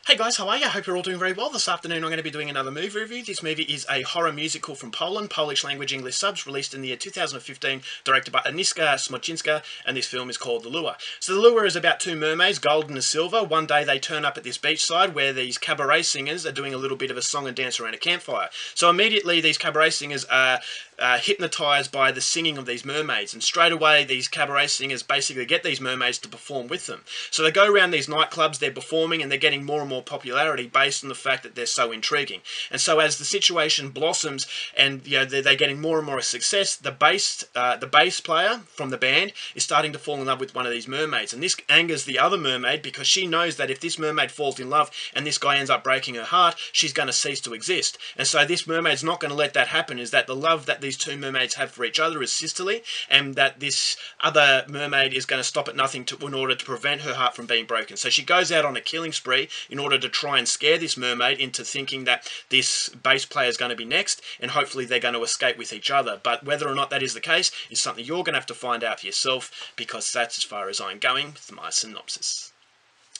Hey guys, how are you? I hope you're all doing very well. This afternoon I'm going to be doing another movie review. This movie is a horror musical from Poland, Polish language English subs, released in the year 2015, directed by Agnieszka Smoczyńska, and this film is called The Lure. So The Lure is about two mermaids, golden and silver. One day they turn up at this beachside where these cabaret singers are doing a little bit of a song and dance around a campfire. So immediately these cabaret singers are hypnotised by the singing of these mermaids, and straight away these cabaret singers basically get these mermaids to perform with them. So they go around these nightclubs, they're performing, and they're getting more and more popularity based on the fact that they're so intriguing. And so as the situation blossoms and they're getting more and more success, the bass player from the band is starting to fall in love with one of these mermaids, and this angers the other mermaid because she knows that if this mermaid falls in love and this guy ends up breaking her heart, she's going to cease to exist. And so this mermaid's not going to let that happen. Is that the love that these two mermaids have for each other is sisterly, and that this other mermaid is going to stop at nothing in order to prevent her heart from being broken. So she goes out on a killing spree in order to try and scare this mermaid into thinking that this bass player is going to be next, and hopefully they're going to escape with each other. But whether or not that is the case is something you're going to have to find out for yourself, because that's as far as I'm going with my synopsis.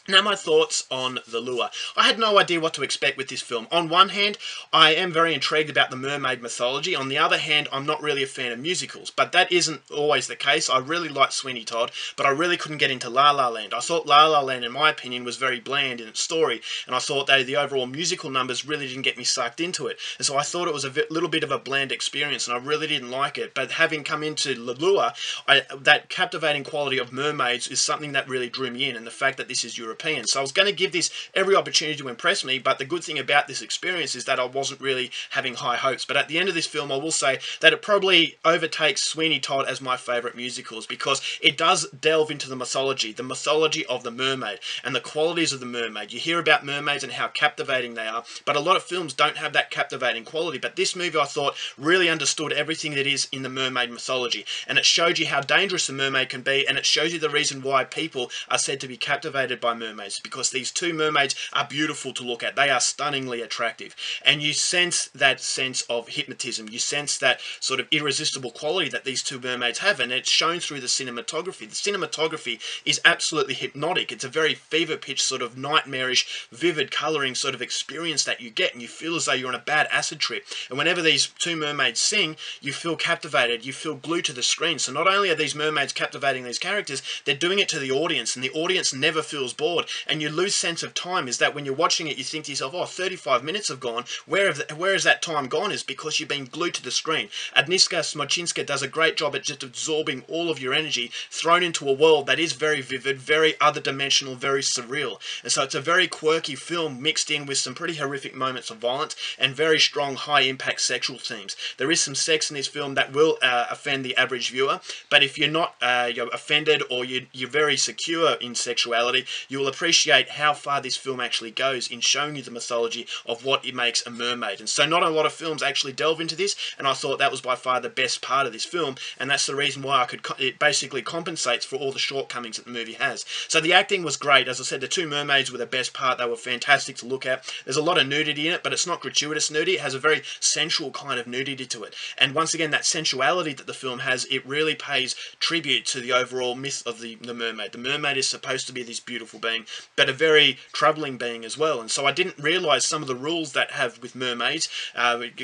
Now, my thoughts on The Lure. I had no idea what to expect with this film. On one hand, I am very intrigued about the mermaid mythology. On the other hand, I'm not really a fan of musicals. But that isn't always the case. I really liked Sweeney Todd, but I really couldn't get into La La Land. I thought La La Land, in my opinion, was very bland in its story, and I thought the overall musical numbers really didn't get me sucked into it. And so I thought it was a little bit of a bland experience, and I really didn't like it. But having come into The Lure, that captivating quality of mermaids is something that really drew me in, and the fact that this is European. So I was going to give this every opportunity to impress me, but the good thing about this experience is that I wasn't really having high hopes. But at the end of this film, I will say that it probably overtakes Sweeney Todd as my favourite musicals, because it does delve into the mythology of the mermaid, and the qualities of the mermaid. You hear about mermaids and how captivating they are, but a lot of films don't have that captivating quality. But this movie, I thought, really understood everything that is in the mermaid mythology, and it showed you how dangerous a mermaid can be, and it shows you the reason why people are said to be captivated by mermaids, because these two mermaids are beautiful to look at. They are stunningly attractive, and you sense that sense of hypnotism. You sense that sort of irresistible quality that these two mermaids have, and it's shown through the cinematography. The cinematography is absolutely hypnotic. It's a very fever-pitched, sort of nightmarish, vivid colouring sort of experience that you get, and you feel as though you're on a bad acid trip. And whenever these two mermaids sing, you feel captivated, you feel glued to the screen. So not only are these mermaids captivating these characters, they're doing it to the audience, and the audience never feels bored. And you lose sense of time. Is that when you're watching it, you think to yourself, oh, 35 minutes have gone. Where has that time gone? Is because you've been glued to the screen. Agnieszka Smoczyńska does a great job at just absorbing all of your energy, thrown into a world that is very vivid, very other-dimensional, very surreal. And so it's a very quirky film mixed in with some pretty horrific moments of violence and very strong, high-impact sexual themes. There is some sex in this film that will offend the average viewer, but if you're not you're offended, or you're very secure in sexuality, you will appreciate how far this film actually goes in showing you the mythology of what it makes a mermaid. And so not a lot of films actually delve into this, and I thought that was by far the best part of this film, and that's the reason why it basically compensates for all the shortcomings that the movie has. So the acting was great. As I said, the two mermaids were the best part. They were fantastic to look at. There's a lot of nudity in it, but it's not gratuitous nudity. It has a very sensual kind of nudity to it. And once again, that sensuality that the film has, it really pays tribute to the overall myth of the mermaid. The mermaid is supposed to be this beautiful being, but a very troubling being as well. And so I didn't realise some of the rules that have with mermaids.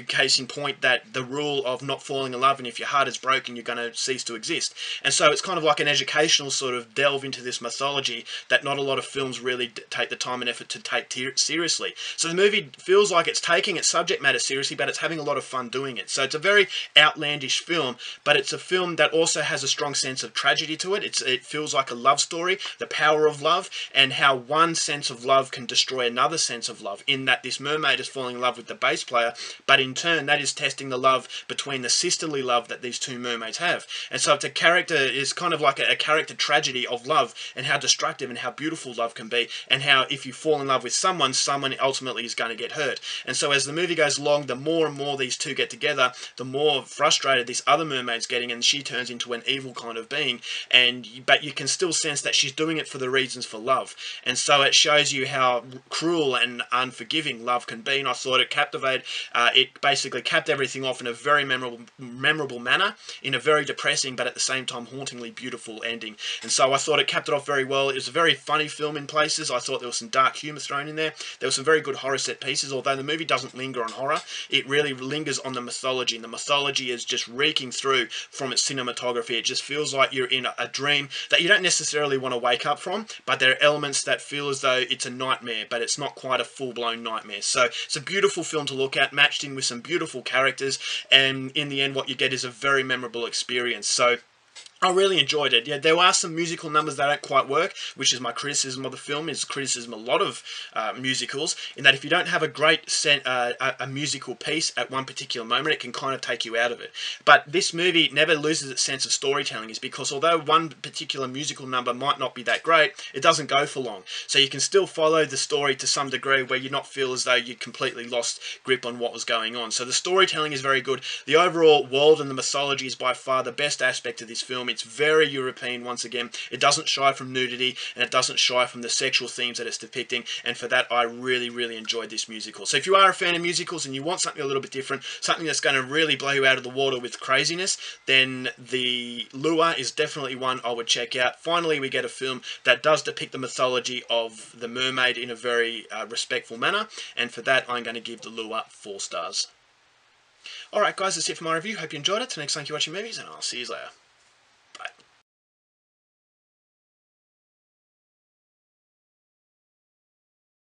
Case in point, that the rule of not falling in love, and if your heart is broken, you're going to cease to exist. And so it's kind of like an educational sort of delve into this mythology that not a lot of films really take the time and effort to take seriously. So the movie feels like it's taking its subject matter seriously, but it's having a lot of fun doing it. So it's a very outlandish film, but it's a film that also has a strong sense of tragedy to it. It feels like a love story, the power of love, and how one sense of love can destroy another sense of love, in that this mermaid is falling in love with the bass player, but in turn that is testing the love between the sisterly love that these two mermaids have. And so it's kind of like a character tragedy of love, and how destructive and how beautiful love can be, and how if you fall in love with someone ultimately is going to get hurt. And so as the movie goes along, the more and more these two get together, the more frustrated this other mermaid's getting, and she turns into an evil kind of being. But you can still sense that she's doing it for the reasons for love. love. And so it shows you how cruel and unforgiving love can be, and I thought it captivated. It basically capped everything off in a very memorable manner, in a very depressing but at the same time hauntingly beautiful ending. And so I thought it capped it off very well. It was a very funny film in places. I thought there was some dark humour thrown in there. There were some very good horror set pieces, although the movie doesn't linger on horror. It really lingers on the mythology, and the mythology is just reeking through from its cinematography. It just feels like you're in a dream that you don't necessarily want to wake up from, but there are elements that feel as though it's a nightmare, but it's not quite a full-blown nightmare. So it's a beautiful film to look at, matched in with some beautiful characters, and in the end what you get is a very memorable experience. So I really enjoyed it. Yeah, there are some musical numbers that don't quite work, which is my criticism of the film, is criticism of a lot of musicals, in that if you don't have a great a musical piece at one particular moment, it can kind of take you out of it. But this movie never loses its sense of storytelling, is because although one particular musical number might not be that great, it doesn't go for long. So you can still follow the story to some degree where you not feel as though you completely lost grip on what was going on. So the storytelling is very good. The overall world and the mythology is by far the best aspect of this film. It's very European once again. It doesn't shy from nudity, and it doesn't shy from the sexual themes that it's depicting, and for that I really enjoyed this musical. So if you are a fan of musicals and you want something a little bit different, something that's going to really blow you out of the water with craziness, then The Lure is definitely one I would check out. Finally, we get a film that does depict the mythology of the mermaid in a very respectful manner, and for that I'm going to give The Lure 4 stars. Alright guys, that's it for my review. Hope you enjoyed it. Till next time, keep watching movies, and I'll see you later.